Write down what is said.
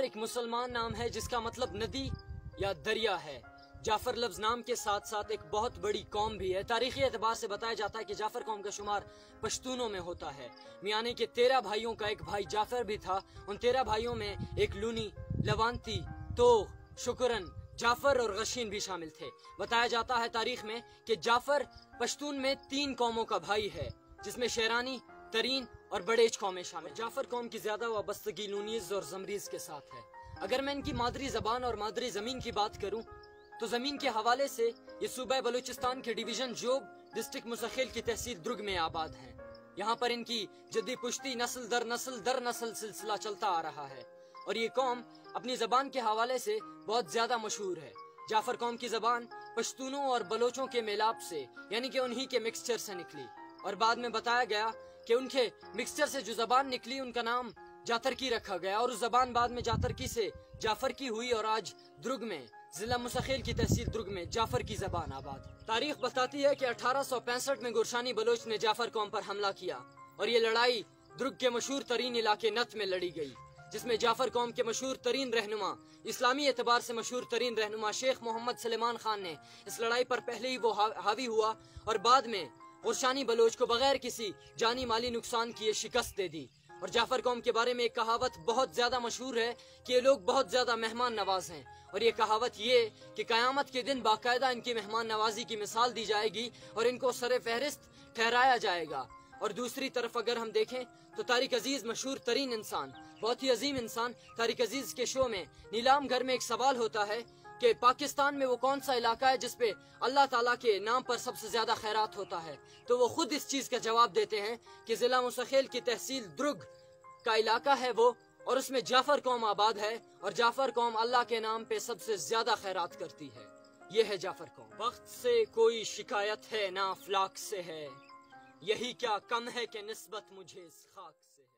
ایک مسلمان نام ہے جس کا مطلب ندی یا دریا ہے۔ جعفر لفظ نام کے ساتھ ساتھ ایک بہت بڑی قوم بھی ہے۔ تاریخی اعتبار سے بتایا جاتا ہے کہ جعفر قوم کا شمار پشتونوں میں ہوتا ہے، یعنی کہ 13 بھائیوں کا ایک بھائی جعفر بھی تھا۔ ان 13 بھائیوں میں ایک لونی، لوانتی، توغ، شکرن، جعفر اور غشین بھی شامل تھے۔ بتایا جاتا ہے تاریخ میں کہ جعفر پشتون میں 3 قوموں کا بھائی ہے، جس میں شیرانی، ترین اور بڑیچ قومیں شامل۔ جعفر قوم کی زیادہ وابستگی لونیز اور زمریز کے ساتھ ہے۔ اگر میں ان کی مادری زبان اور مادری زمین کی بات کروں تو زمین کے حوالے سے یہ صوبہ بلوچستان کے ڈویژن جوب ڈسٹرکٹ مسخیل کی تحصیل درگ میں آباد ہیں۔ یہاں پر ان کی جدی پشتی نسل در نسل سلسلہ چلتا آ رہا ہے، اور یہ قوم اپنی زبان کے حوالے سے بہت زیادہ مشہور ہے۔ جعفر قوم کی زبان پشتونوں اور بلوچوں کے میلاپ سے، یعنی کہ انہی کے مکسچر سے نکلی، اور بعد میں بتایا گیا کہ ان کے مکسچر سے جو زبان نکلی ان کا نام جاترکی رکھا گیا، اور اس زبان بعد میں جاترکی سے جعفر کی ہوئی، اور آج درگ میں ضلع مسخیل کی تحصیل درگ میں جعفر کی زبان آباد۔ تاریخ بتاتی ہے کہ 1865 میں گورشانی بلوچ نے جعفر قوم پر حملہ کیا، اور یہ لڑائی درگ کے مشہور ترین علاقے نت میں لڑی گئی، جس میں جعفر قوم کے مشہور ترین رہنما، اسلامی اعتبار سے مشہور ترین رہنما شیخ محمد سلیمان خان نے اس لڑائی پر پہلے ہی وہ حاوی ہوا، اور بعد میں گورشانی بلوچ کو بغیر کسی جانی مالی نقصان کیے شکست دے دی۔ اور جعفر قوم کے بارے میں ایک کہاوت بہت زیادہ مشہور ہے کہ یہ لوگ بہت زیادہ مہمان نواز ہیں، اور یہ کہاوت یہ کہ قیامت کے دن باقاعدہ ان کی مہمان نوازی کی مثال دی جائے گی اور ان کو سر فہرست ٹھہرایا جائے گا۔ اور دوسری طرف اگر ہم دیکھیں تو طارق عزیز مشہور ترین انسان، بہت ہی عظیم انسان، طارق عزیز کے شو میں نیلام گھر میں ایک سوال ہوتا ہے کہ پاکستان میں وہ کون سا علاقہ ہے جس پہ اللہ تعالیٰ کے نام پر سب سے زیادہ خیرات ہوتا ہے، تو وہ خود اس چیز کا جواب دیتے ہیں کہ ضلع مسخیل کی تحصیل درگ کا علاقہ ہے وہ، اور اس میں جعفر قوم آباد ہے، اور جعفر قوم اللہ کے نام پہ سب سے زیادہ خیرات کرتی ہے۔ یہ ہے جعفر قوم۔ وقت سے کوئی شکایت ہے نہ افلاک سے ہے، یہی کیا کم ہے کہ نسبت مجھے اس خاک سے ہے۔